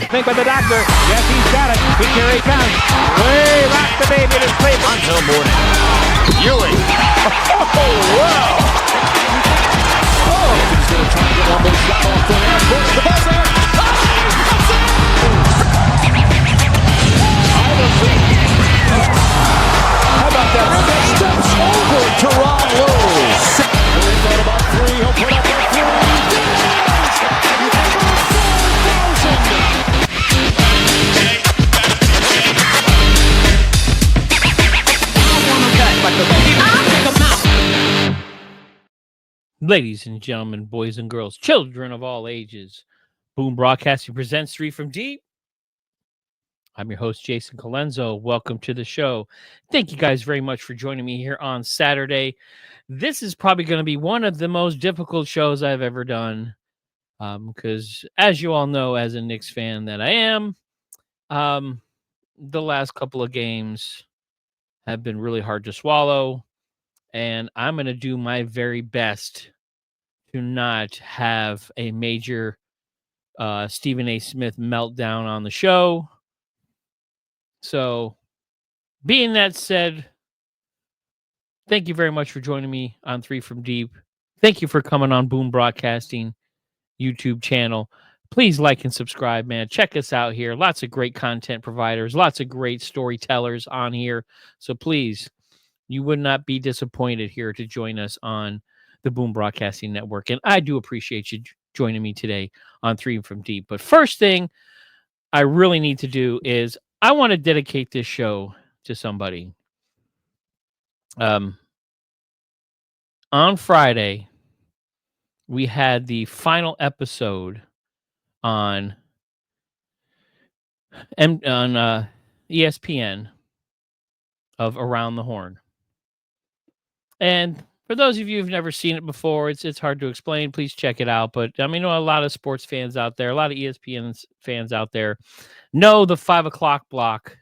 think by the doctor. Yes, he's got it. Here he comes. Way rock the baby in his plate. Until morning. Ewing. Oh, wow. Oh, he's going to try to get one more shot off the last push. The ball's there. How about that? Steps over Teron Lewis. He thought about three. He'll put up a three. Ladies and gentlemen, boys and girls, children of all ages, Boom Broadcasting presents Three from Deep. I'm your host, Jason Colenso. Welcome to the show. Thank you guys very much for joining me here on Saturday. This is probably going to be one of the most difficult shows I've ever done because, as you all know, as a Knicks fan that I am, the last couple of games have been really hard to swallow, and I'm going to do my very best to not have a major Stephen A. Smith meltdown on the show. So, being that said, thank you very much for joining me on Three from Deep. Thank you for coming on Boom Broadcasting YouTube channel. Please like and subscribe, man. Check us out here. Lots of great content providers, lots of great storytellers on here. So please, you would not be disappointed here to join us on the Boom Broadcasting Network. And I do appreciate you joining me today on Three from Deep. But first thing I really need to do is I want to dedicate this show to somebody. On Friday, we had the final episode on ESPN of Around the Horn. And for those of you who've never seen it before, it's hard to explain. Please check it out. But I mean, a lot of sports fans out there, a lot of ESPN fans out there know the 5 o'clock block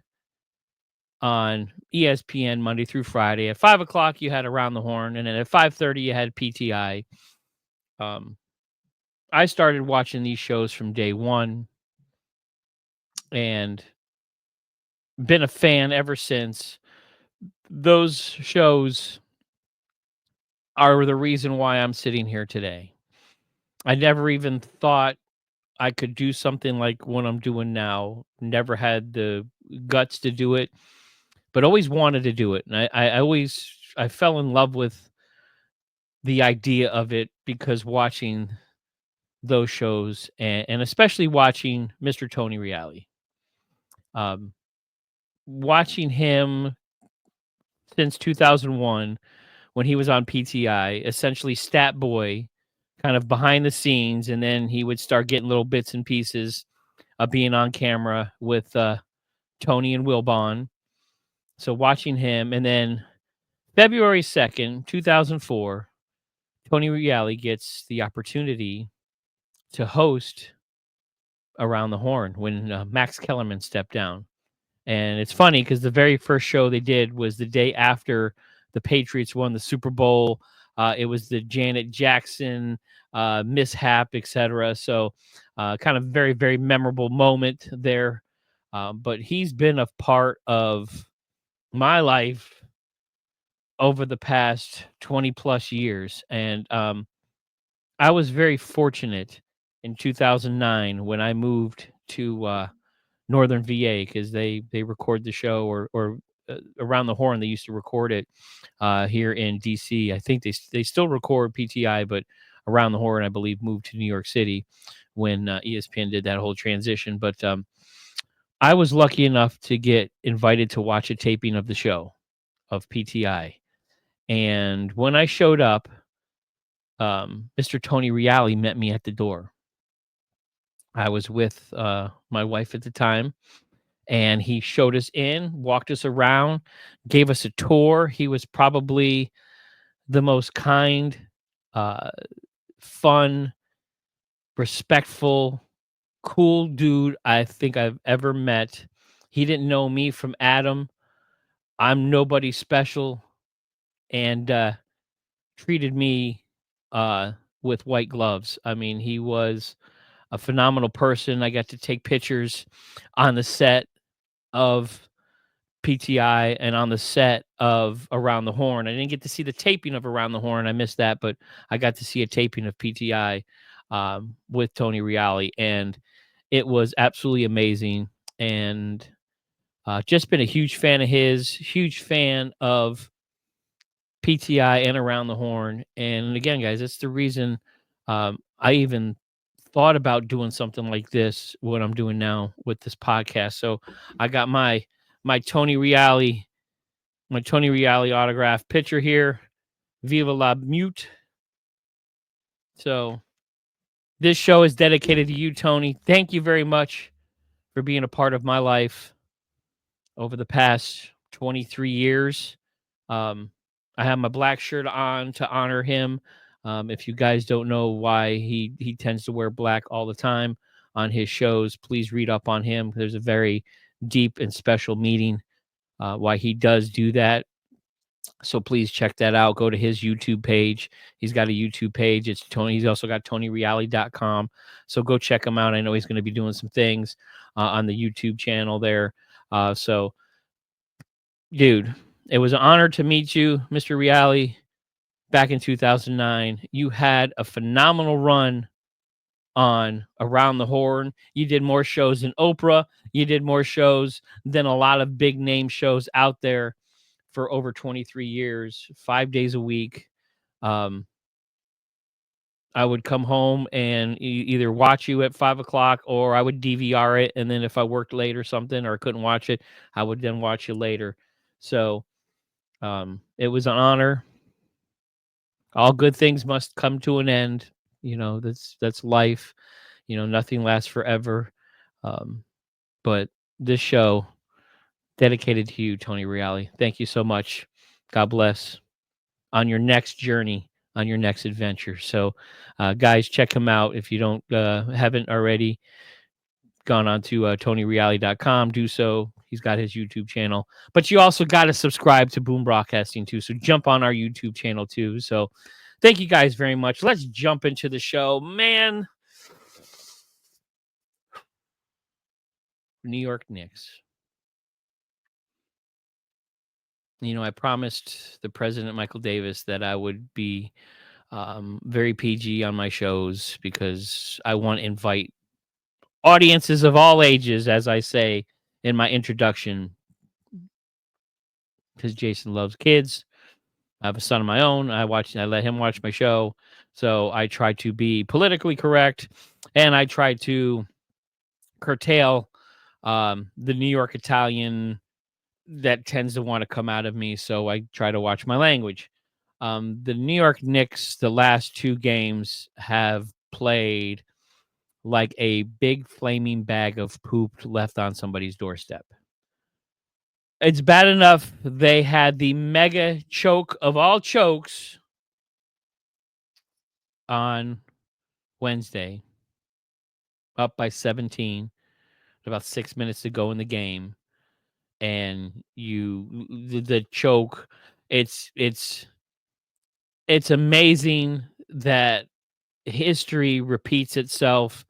on ESPN Monday through Friday. At 5 o'clock, you had Around the Horn, and then at 5:30, you had PTI. I started watching these shows from day one, and been a fan ever since. Those shows are the reason why I'm sitting here today. I never even thought I could do something like what I'm doing now. Never had the guts to do it, but always wanted to do it. And I fell in love with the idea of it because watching those shows and especially watching Mr. Tony Reali. Watching him since 2001 when he was on PTI, essentially stat boy, kind of behind the scenes, and then he would start getting little bits and pieces of being on camera with Tony and Wilbon. So watching him, and then February 2nd, 2004, Tony Reali gets the opportunity to host Around the Horn when Max Kellerman stepped down. And it's funny because the very first show they did was the day after the Patriots won the Super Bowl. It was the Janet Jackson mishap, etc. So kind of very, very memorable moment there. But he's been a part of my life over the past 20 plus years. And I was very fortunate in 2009 when I moved to Northern VA because they record the show or Around the Horn. They used to record it here in DC. I think they still record PTI, but Around the Horn, I believe, moved to New York City when ESPN did that whole transition. But I was lucky enough to get invited to watch a taping of the show of PTI. And when I showed up, Mr. Tony Reali met me at the door. I was with my wife at the time, and he showed us in, walked us around, gave us a tour. He was probably the most kind, fun, respectful, cool dude I think I've ever met. He didn't know me from Adam. I'm nobody special, and treated me with white gloves. I mean, he was a phenomenal person. I got to take pictures on the set of PTI and on the set of Around the Horn. I didn't get to see the taping of Around the Horn. I missed that, but I got to see a taping of PTI with Tony Reali, and it was absolutely amazing. And just been a huge fan of his, huge fan of PTI and Around the Horn. And again, guys, that's the reason I even thought about doing something like this, what I'm doing now with this podcast. So I got my Tony Reali autograph picture here. Viva la mute. So this show is dedicated to you, Tony. Thank you very much for being a part of my life over the past 23 years. I have my black shirt on to honor him. If you guys don't know why he tends to wear black all the time on his shows, please read up on him. There's a very deep and special meaning why he does do that. So please check that out. Go to his YouTube page. He's got a YouTube page. It's Tony. He's also got TonyReali.com. So go check him out. I know he's going to be doing some things on the YouTube channel there. So, dude, it was an honor to meet you, Mr. Reali, back in 2009. You had a phenomenal run on Around the Horn. You did more shows than Oprah. You did more shows than a lot of big name shows out there for over 23 years, 5 days a week. I would come home and either watch you at 5 o'clock or I would DVR it. And then if I worked late or something or couldn't watch it, I would then watch you later. So it was an honor. All good things must come to an end. You know, that's life. You know, nothing lasts forever. But this show dedicated to you, Tony Reali. Thank you so much. God bless on your next journey, on your next adventure. So, guys, check him out if you haven't already gone on to TonyReali.com. Do so. He's got his YouTube channel, but you also got to subscribe to Boom Broadcasting too. So jump on our YouTube channel too. So thank you guys very much. Let's jump into the show, man. New York Knicks. You know, I promised the president, Michael Davis, that I would be very PG on my shows because I want to invite audiences of all ages, as I say in my introduction, because Jason loves kids. I have a son of my own. I let him watch my show. So I try to be politically correct and I try to curtail the New York Italian that tends to want to come out of me. So I try to watch my language. The New York Knicks, the last 2 games have played like a big flaming bag of poop left on somebody's doorstep. It's bad enough they had the mega choke of all chokes on Wednesday, up by 17, about 6 minutes to go in the game. And the choke, it's amazing that history repeats itself.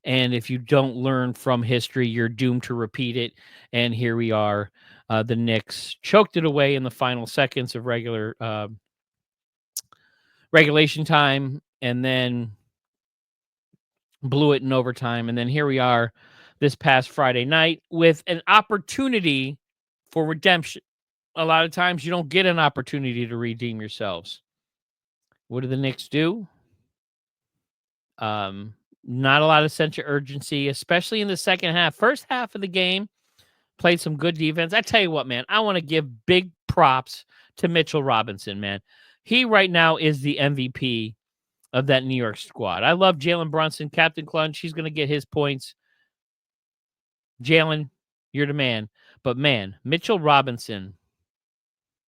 And if you don't learn from history, you're doomed to repeat it. And here we are. The Knicks choked it away in the final seconds of regulation time and then blew it in overtime. And then here we are this past Friday night with an opportunity for redemption. A lot of times you don't get an opportunity to redeem yourselves. What do the Knicks do? Not a lot of sense of urgency, especially in the second half. First half of the game, played some good defense. I tell you what, man, I want to give big props to Mitchell Robinson, man. He right now is the MVP of that New York squad. I love Jalen Brunson, Captain Clunch. He's going to get his points. Jalen, you're the man. But, man, Mitchell Robinson,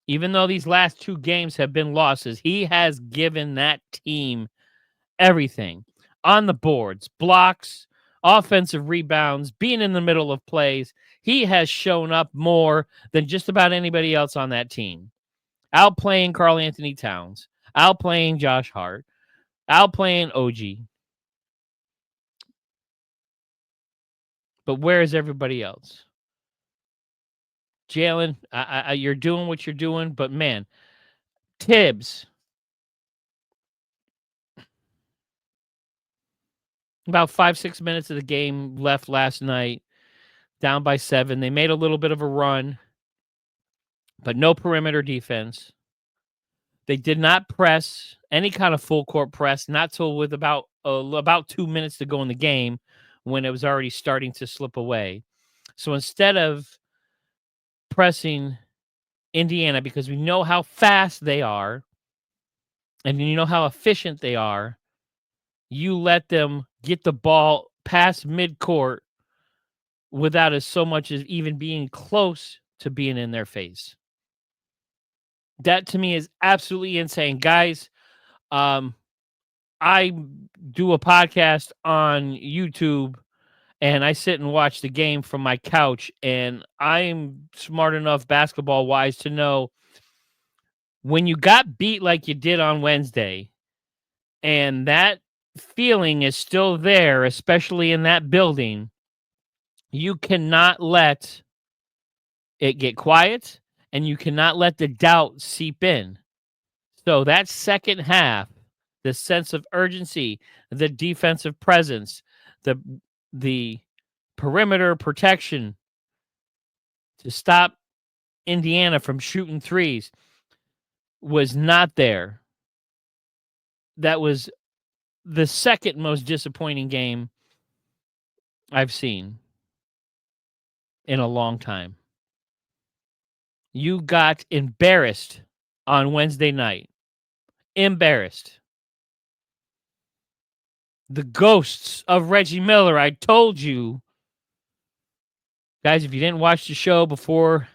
even though these last 2 games have been losses, he has given that team everything on the boards, blocks, offensive rebounds, being in the middle of plays. He has shown up more than just about anybody else on that team. Outplaying Karl Anthony Towns, outplaying Josh Hart, outplaying OG. But where is everybody else? Jalen, you're doing what you're doing, but man, Tibbs, about 5-6 minutes of the game left last night, down by 7. They made a little bit of a run, but no perimeter defense. They did not press any kind of full court press, not till with about 2 minutes to go in the game when it was already starting to slip away. So instead of pressing Indiana, because we know how fast they are and you know how efficient they are, you let them get the ball past midcourt without as so much as even being close to being in their face. That to me is absolutely insane. Guys, I do a podcast on YouTube and I sit and watch the game from my couch, and I'm smart enough basketball wise to know when you got beat like you did on Wednesday and that feeling is still there, especially in that building, you cannot let it get quiet and you cannot let the doubt seep in. So that second half, the sense of urgency, the defensive presence, the perimeter protection to stop Indiana from shooting threes was not there. That was the second most disappointing game I've seen in a long time. You got embarrassed on Wednesday night. Embarrassed. The ghosts of Reggie Miller. I told you. Guys, if you didn't watch the show before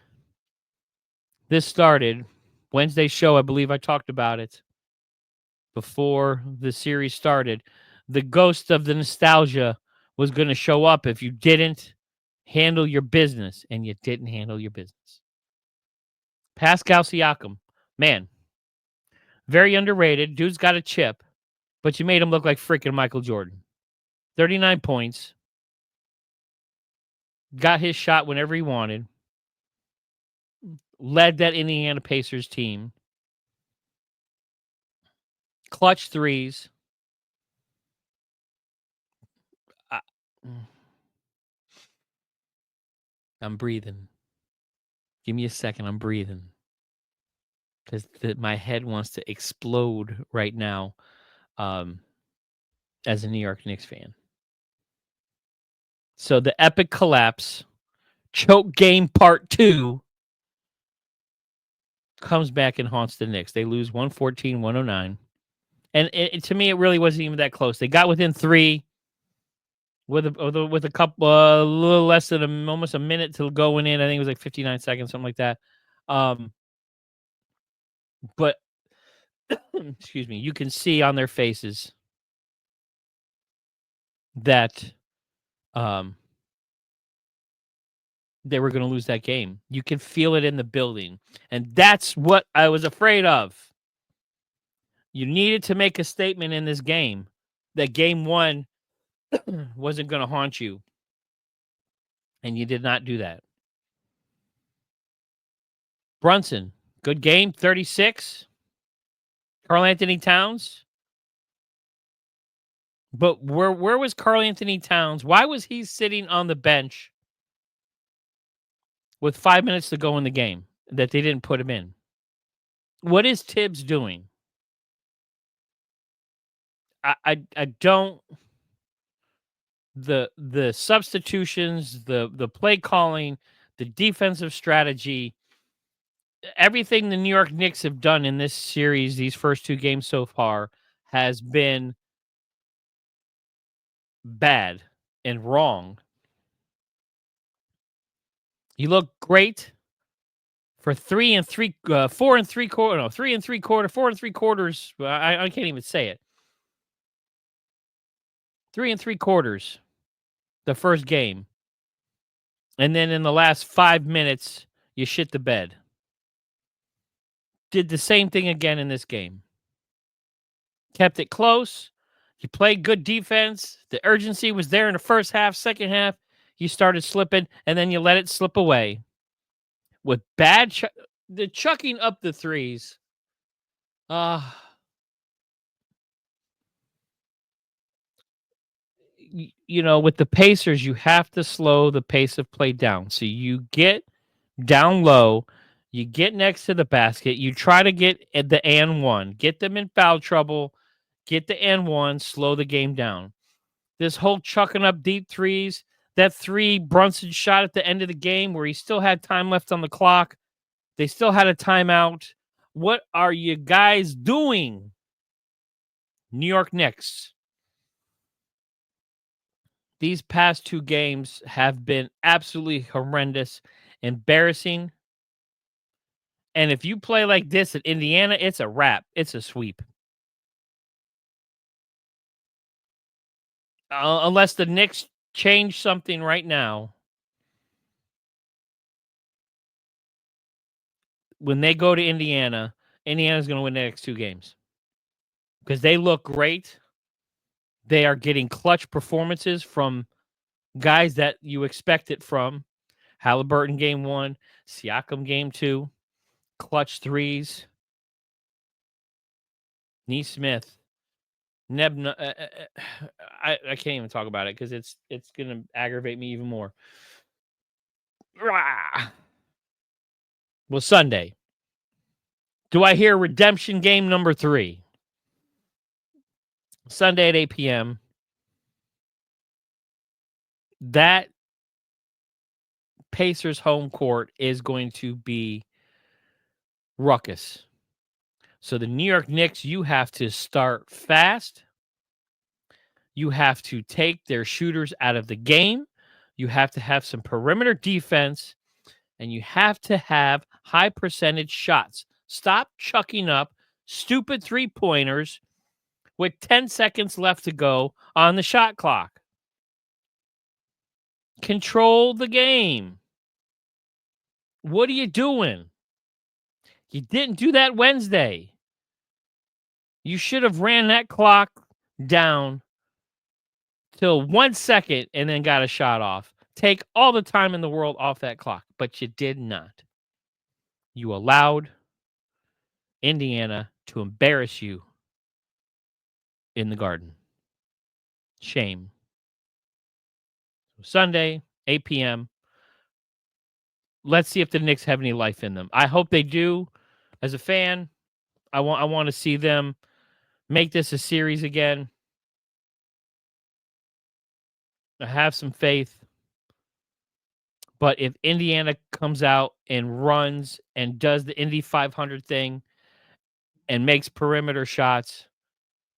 this started, Wednesday's show, I believe I talked about it before the series started. The ghost of the nostalgia was going to show up if you didn't handle your business, and you didn't handle your business. Pascal Siakam, man, very underrated. Dude's got a chip, but you made him look like freaking Michael Jordan. 39 points. Got his shot whenever he wanted. Led that Indiana Pacers team. Clutch threes. I'm breathing. Give me a second. I'm breathing. Because my head wants to explode right now as a New York Knicks fan. So the epic collapse, choke game part 2, comes back and haunts the Knicks. They lose 114-109. And to me, it really wasn't even that close. They got within 3 with a couple, a little less than almost a minute to go in. I think it was like 59 seconds, something like that. But excuse me, you can see on their faces that they were going to lose that game. You can feel it in the building. And that's what I was afraid of. You needed to make a statement in this game that game 1 wasn't going to haunt you. And you did not do that. Brunson, good game, 36. Karl-Anthony Towns. But where was Karl-Anthony Towns? Why was he sitting on the bench with 5 minutes to go in the game that they didn't put him in? What is Tibbs doing? I don't. The substitutions, the play calling, the defensive strategy, everything the New York Knicks have done in this series, these first 2 games so far, has been bad and wrong. You look great for 4 3/4 quarters. I can't even say it. 3 3/4 the first game. And then in the last 5 minutes, you shit the bed. Did the same thing again in this game. Kept it close. You played good defense. The urgency was there in the first half. Second half, you started slipping, and then you let it slip away with bad the chucking up the threes. You know, with the Pacers, you have to slow the pace of play down. So you get down low, you get next to the basket, you try to get at the and one, get them in foul trouble, get the and one, slow the game down. This whole chucking up deep threes, that three Brunson shot at the end of the game where he still had time left on the clock, they still had a timeout. What are you guys doing? New York Knicks. These past two games have been absolutely horrendous, embarrassing. And if you play like this at Indiana, it's a wrap. It's a sweep. Unless the Knicks change something right now. When they go to Indiana, Indiana's going to win the next two games. Because they look great. They are getting clutch performances from guys that you expect it from. Halliburton game 1, Siakam game 2, clutch threes. Nesmith, Nebna. I can't even talk about it because it's going to aggravate me even more. Well, Sunday. Do I hear redemption game number 3? Sunday at 8 p.m. That Pacers home court is going to be ruckus. So the New York Knicks, you have to start fast. You have to take their shooters out of the game. You have to have some perimeter defense, and you have to have high percentage shots. Stop chucking up stupid three-pointers with 10 seconds left to go on the shot clock. Control the game. What are you doing? You didn't do that Wednesday. You should have ran that clock down till 1 second and then got a shot off. Take all the time in the world off that clock, but you did not. You allowed Indiana to embarrass you in the Garden. Shame. Sunday, 8 p.m. Let's see if the Knicks have any life in them. I hope they do. As a fan, I want to see them make this a series again. I have some faith. But if Indiana comes out and runs and does the Indy 500 thing and makes perimeter shots,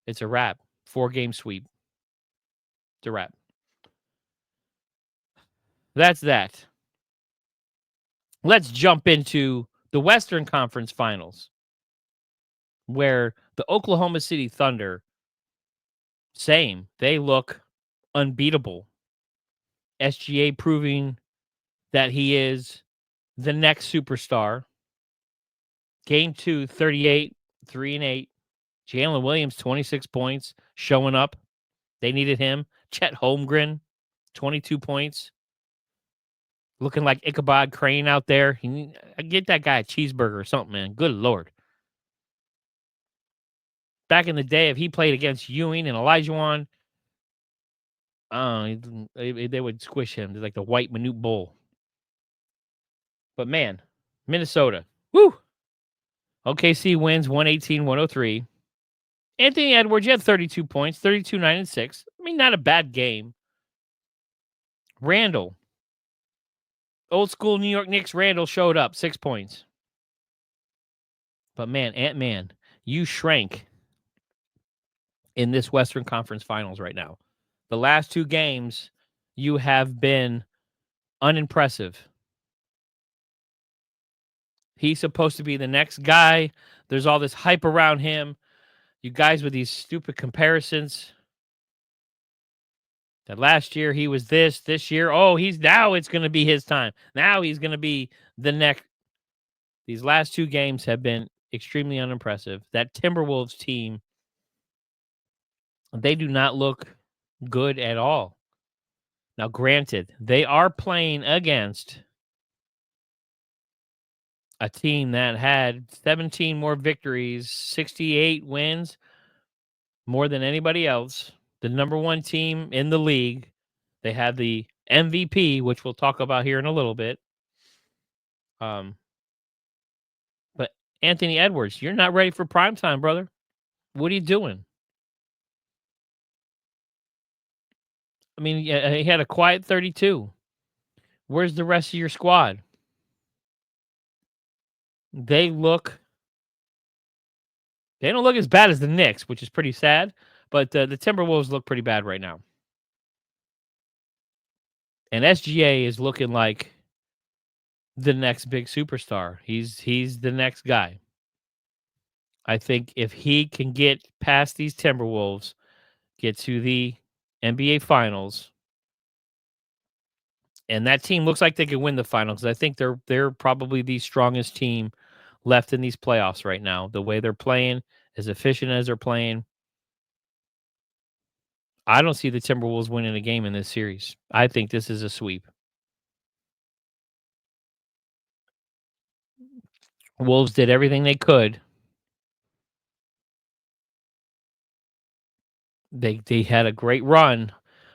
it's a wrap. 4-game sweep. It's a wrap. That's that. Let's jump into the Western Conference Finals, where the Oklahoma City Thunder, same, they look unbeatable. SGA proving that he is the next superstar. Game 2, 38, 3-8. Jalen Williams, 26 points, showing up. They needed him. Chet Holmgren, 22 points. Looking like Ichabod Crane out there. Get that guy a cheeseburger or something, man. Good Lord. Back in the day, if he played against Ewing and Olajuwon, they would squish him. They're like the white Manute Bull. But man, Minnesota. Woo! OKC wins 118-103. Anthony Edwards, you had 32 points, 32, 9, and 6. I mean, not a bad game. Randall. Old school New York Knicks Randall showed up, 6 points. But man, Ant-Man, you shrank in this Western Conference Finals right now. The last 2 games, you have been unimpressive. He's supposed to be the next guy. There's all this hype around him. You guys with these stupid comparisons. That last year he was this year, now it's going to be his time. Now he's going to be the next. These last 2 games have been extremely unimpressive. That Timberwolves team, they do not look good at all. Now, granted, they are playing against a team that had 17 more victories, 68 wins, more than anybody else. The number one team in the league. They had the MVP, which we'll talk about here in a little bit. But Anthony Edwards, you're not ready for primetime, brother. What are you doing? I mean, he had a quiet 32. Where's the rest of your squad? They don't look as bad as the Knicks, which is pretty sad, but the Timberwolves look pretty bad right now. And SGA is looking like the next big superstar. He's the next guy. I think if he can get past these Timberwolves, get to the NBA Finals, and that team looks like they could win the finals. I think they're probably the strongest team left in these playoffs right now. The way they're playing, as efficient as they're playing, I don't see the Timberwolves winning a game in this series. I think this is a sweep. Wolves did everything they could. They had a great run,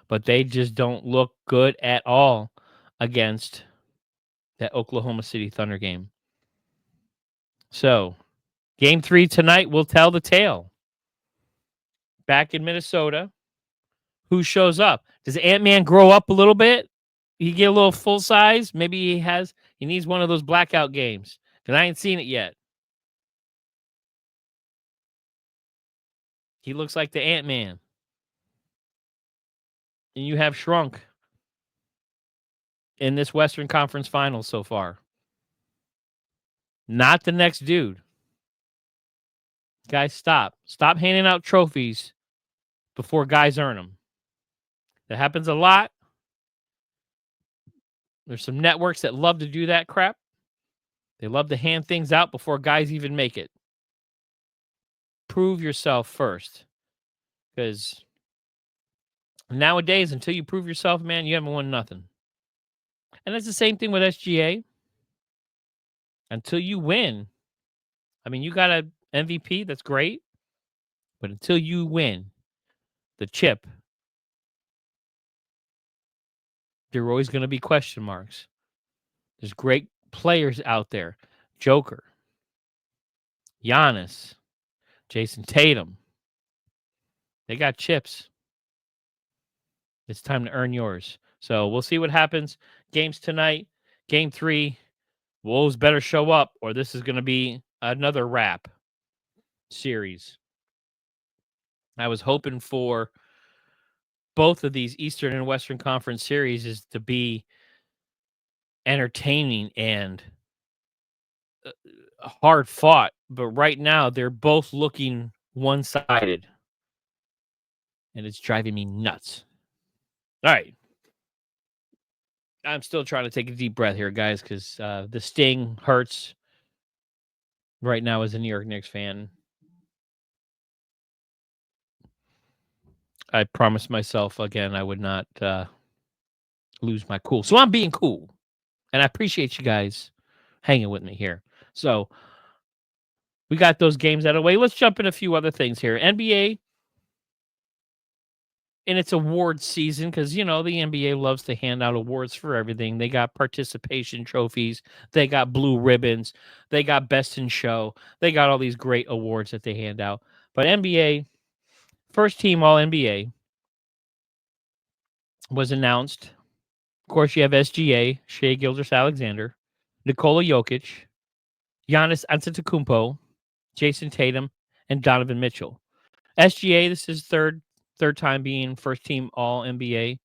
but they just don't look good at all against that Oklahoma City Thunder game. So, game 3 tonight will tell the tale. Back in Minnesota, who shows up? Does Ant-Man grow up a little bit? He get a little full size? Maybe he needs one of those blackout games. Because I ain't seen it yet. He looks like the Ant-Man. And you have shrunk in this Western Conference Finals so far. Not the next dude. Guys, stop. Stop handing out trophies before guys earn them. That happens a lot. There's some networks that love to do that crap. They love to hand things out before guys even make it. Prove yourself first. Because nowadays, until you prove yourself, man, you haven't won nothing. And that's the same thing with SGA. Until you win, I mean, you got an MVP, that's great. But until you win the chip, there are always going to be question marks. There's great players out there. Joker, Giannis, Jason Tatum. They got chips. It's time to earn yours. So we'll see what happens. Games tonight. Game 3. Wolves better show up, or this is going to be another wrap series. I was hoping for both of these Eastern and Western Conference series is to be entertaining and hard fought, but right now they're both looking one-sided, and it's driving me nuts. All right. I'm still trying to take a deep breath here, guys, because the sting hurts right now as a New York Knicks fan. I promised myself, again, I would not lose my cool. So I'm being cool, and I appreciate you guys hanging with me here. So we got those games out of the way. Let's jump in a few other things here. NBA in its awards season, because, you know, the NBA loves to hand out awards for everything. They got participation trophies. They got blue ribbons. They got best in show. They got all these great awards that they hand out. But NBA, first team All-NBA was announced. Of course, you have SGA, Shai Gilgeous-Alexander, Nikola Jokic, Giannis Antetokounmpo, Jason Tatum, and Donovan Mitchell. SGA, this is third time being first team All-NBA.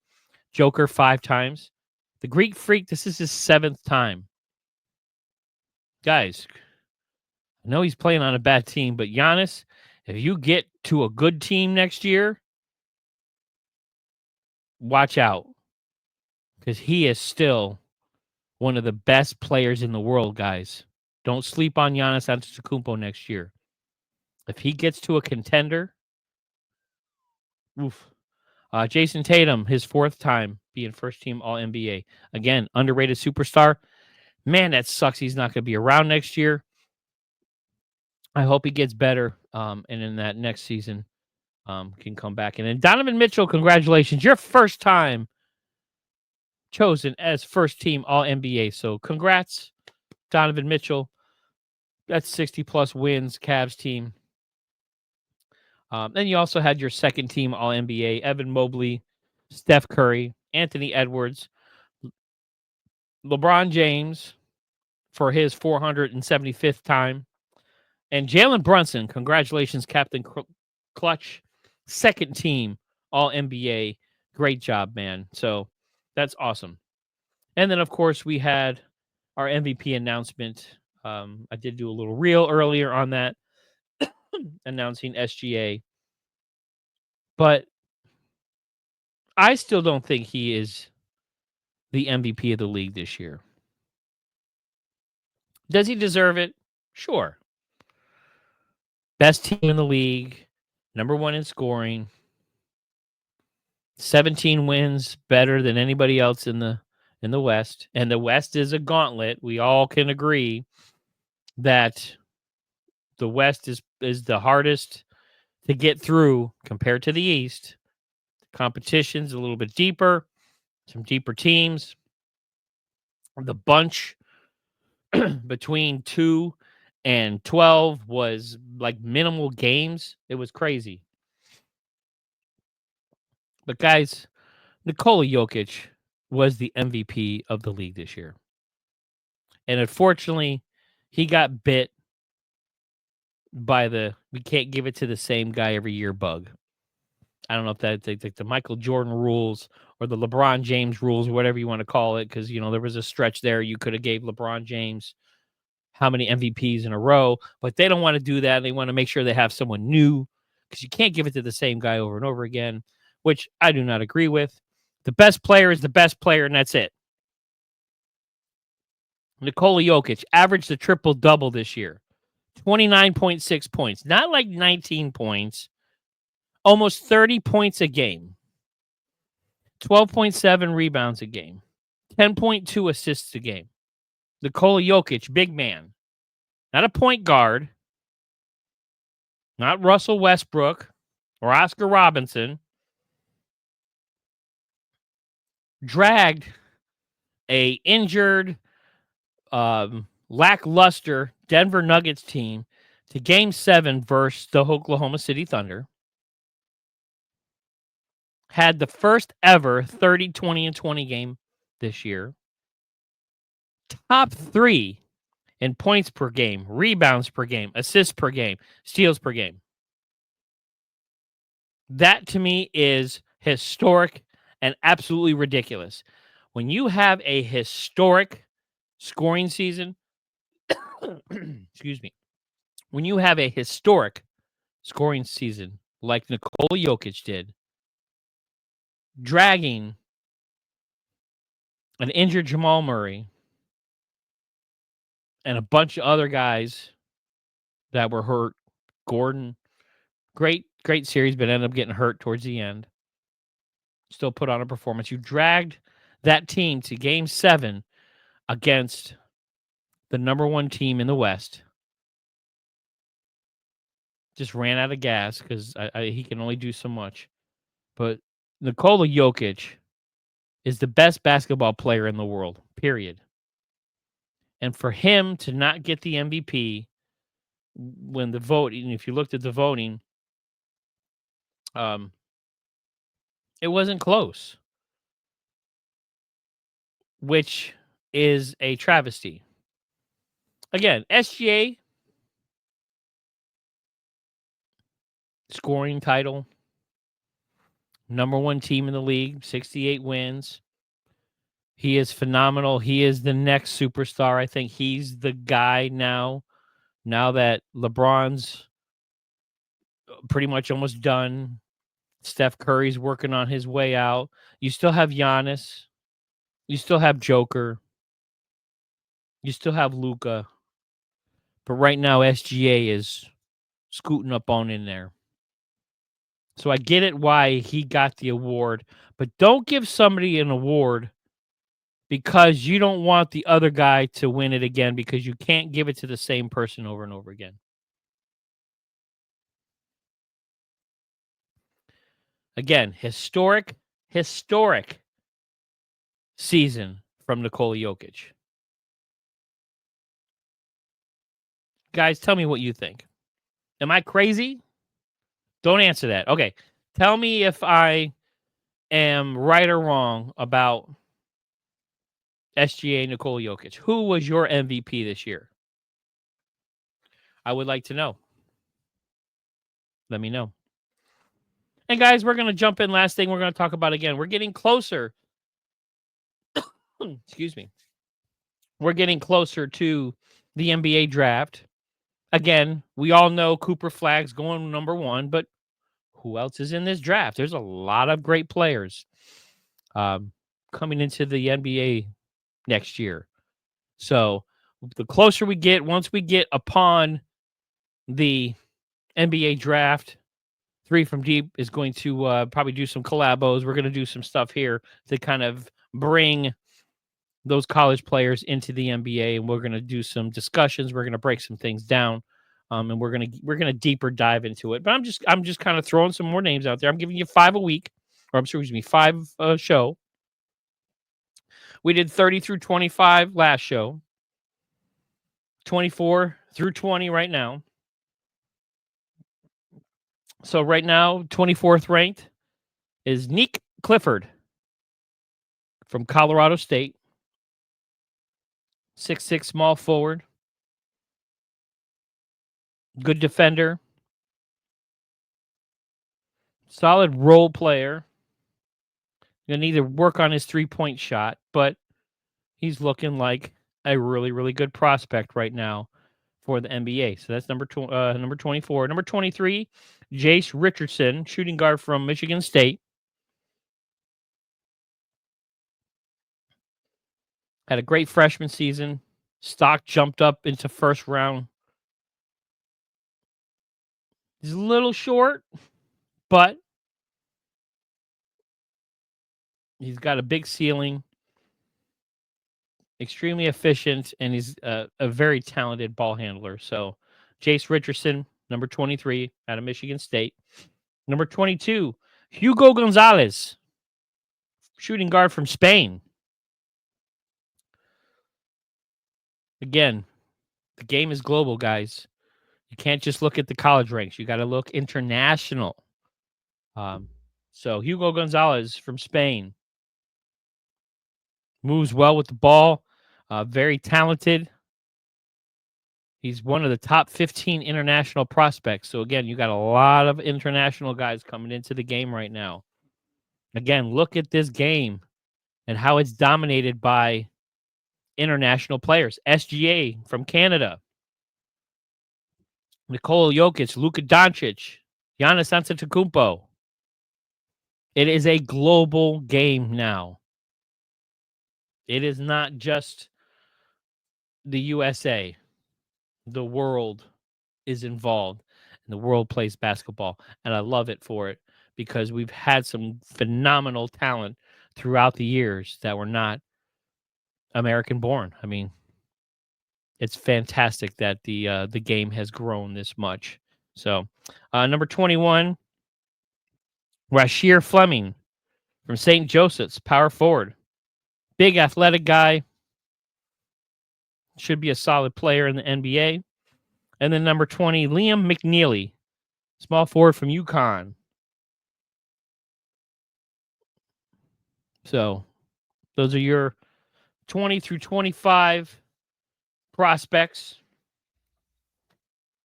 Joker 5 times. The Greek Freak, this is his 7th time. Guys, I know he's playing on a bad team, but Giannis, if you get to a good team next year, watch out. Because he is still one of the best players in the world, guys. Don't sleep on Giannis Antetokounmpo next year. If he gets to a contender, oof. Jason Tatum, his 4th time being first team All NBA. Again, underrated superstar. Man, that sucks. He's not going to be around next year. I hope he gets better. And in that next season, can come back. And then Donovan Mitchell, congratulations. Your first time chosen as first team All NBA. So congrats, Donovan Mitchell. That's 60 plus wins, Cavs team. Then you also had your second team All NBA, Evan Mobley, Steph Curry, Anthony Edwards, LeBron James for his 475th time, and Jalen Brunson. Congratulations, Captain Clutch, second team All NBA. Great job, man. So that's awesome. And then, of course, we had our MVP announcement. I did do a little reel earlier on that, announcing SGA. But I still don't think he is the MVP of the league this year. Does he deserve it? Sure. Best team in the league, number one in scoring, 17 wins, better than anybody else in the West. And the West is a gauntlet. We all can agree that the West is the hardest to get through compared to the East. The competition's a little bit deeper, some deeper teams. The bunch between 2 and 12 was like minimal games. It was crazy. But guys, Nikola Jokic was the MVP of the league this year. And unfortunately, he got bit by the we can't give it to the same guy every year bug. I don't know if that's like the Michael Jordan rules or the LeBron James rules, or whatever you want to call it, because, there was a stretch there you could have gave LeBron James how many MVPs in a row, but they don't want to do that. They want to make sure they have someone new, because you can't give it to the same guy over and over again, which I do not agree with. The best player is the best player, and that's it. Nikola Jokic averaged a triple-double this year. 29.6 points. Not like 19 points. Almost 30 points a game. 12.7 rebounds a game. 10.2 assists a game. Nikola Jokic, big man. Not a point guard. Not Russell Westbrook or Oscar Robinson. Dragged a injured, lackluster Denver Nuggets team to Game 7 versus the Oklahoma City Thunder. Had the first ever 30, 20, and 20 game this year. Top 3 in points per game, rebounds per game, assists per game, steals per game. That, to me, is historic and absolutely ridiculous. When you have a historic scoring season, excuse me, when you have a historic scoring season like Nikola Jokic did, dragging an injured Jamal Murray and a bunch of other guys that were hurt, Gordon, great series, but ended up getting hurt towards the end. Still put on a performance. You dragged that team to Game 7 against the number one team in the West. Just ran out of gas because he can only do so much. But Nikola Jokic is the best basketball player in the world, period. And for him to not get the MVP when the vote, and if you looked at the voting, it wasn't close, which is a travesty. Again, SGA scoring title, number one team in the league, 68 wins. He is phenomenal. He is the next superstar. I think he's the guy now that LeBron's pretty much almost done. Steph Curry's working on his way out. You still have Giannis. You still have Joker. You still have Luka. But right now, SGA is scooting up on in there. So I get it why he got the award, but don't give somebody an award because you don't want the other guy to win it again, because you can't give it to the same person over and over again. Again, historic season from Nikola Jokic. Guys, tell me what you think. Am I crazy? Don't answer that. Okay. Tell me if I am right or wrong about SGA Nikola Jokic. Who was your MVP this year? I would like to know. Let me know. And guys, we're going to jump in. Last thing we're going to talk about again. We're getting closer. Excuse me. We're getting closer to the NBA draft. Again, we all know Cooper Flagg's going number 1, but who else is in this draft? There's a lot of great players coming into the NBA next year. So the closer we get, once we get upon the NBA draft, 3 from Deep is going to probably do some collabos. We're going to do some stuff here to kind of bring those college players into the NBA, and we're going to do some discussions. We're going to break some things down, and we're going to deeper dive into it. But I'm just kind of throwing some more names out there. I'm giving you 5 a week, or excuse me, 5 a show. We did 30 through 25 last show, 24 through 20 right now. So right now, 24th ranked is Nick Clifford from Colorado State. 6'6" small forward. Good defender. Solid role player. Going to need to work on his three-point shot, but he's looking like a really, really good prospect right now for the NBA. So that's number 24. Number 23, Jace Richardson, shooting guard from Michigan State. Had a great freshman season. Stock jumped up into first round. He's a little short, but he's got a big ceiling. Extremely efficient, and he's a very talented ball handler. So Jace Richardson, number 23 out of Michigan State. Number 22, Hugo Gonzalez, shooting guard from Spain. Again, the game is global, guys. You can't just look at the college ranks. You got to look international. So Hugo Gonzalez from Spain moves well with the ball. Very talented. He's one of the top 15 international prospects. So again, you got a lot of international guys coming into the game right now. Again, look at this game and how it's dominated by international players. SGA from Canada. Nikola Jokic, Luka Doncic, Giannis Antetokounmpo. It is a global game now. It is not just the USA. The world is involved, and the world plays basketball, and I love it for it because we've had some phenomenal talent throughout the years that were not American born. I mean, it's fantastic that the game has grown this much. So, number 21, Rasheer Fleming from St. Joseph's, power forward. Big athletic guy. Should be a solid player in the NBA. And then number 20, Liam McNeely, small forward from UConn. So those are your 20 through 25 prospects.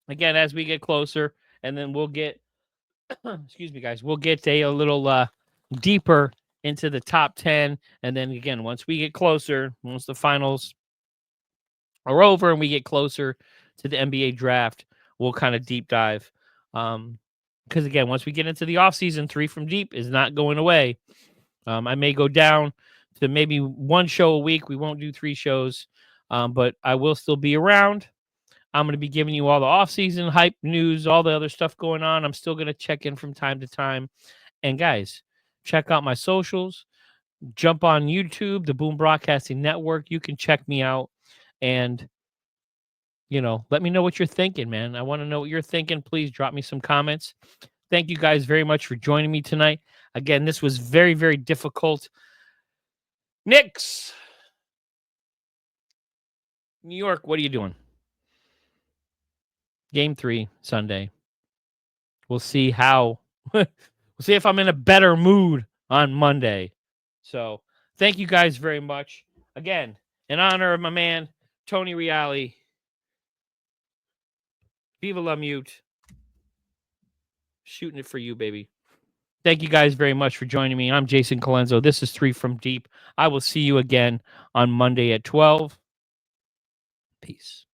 Again, as we get closer, and then we'll get, excuse me, guys, we'll get a little deeper into the top 10. And then again, once we get closer, once the finals are over and we get closer to the NBA draft, we'll kind of deep dive. Because again, once we get into the offseason, 3 from Deep is not going away. I may go down to maybe 1 show a week. We won't do 3 shows, but I will still be around. I'm going to be giving you all the off-season hype news, all the other stuff going on. I'm still going to check in from time to time. And guys, check out my socials. Jump on YouTube, the Boom Broadcasting Network. You can check me out and, let me know what you're thinking, man. I want to know what you're thinking. Please drop me some comments. Thank you guys very much for joining me tonight. Again, this was very, very difficult. Knicks, New York, what are you doing? Game 3, Sunday. We'll see how. We'll see if I'm in a better mood on Monday. So, thank you guys very much. Again, in honor of my man, Tony Reali. Viva la mute. Shooting it for you, baby. Thank you guys very much for joining me. I'm Jason Colenso. This is 3 from Deep. I will see you again on Monday at 12. Peace.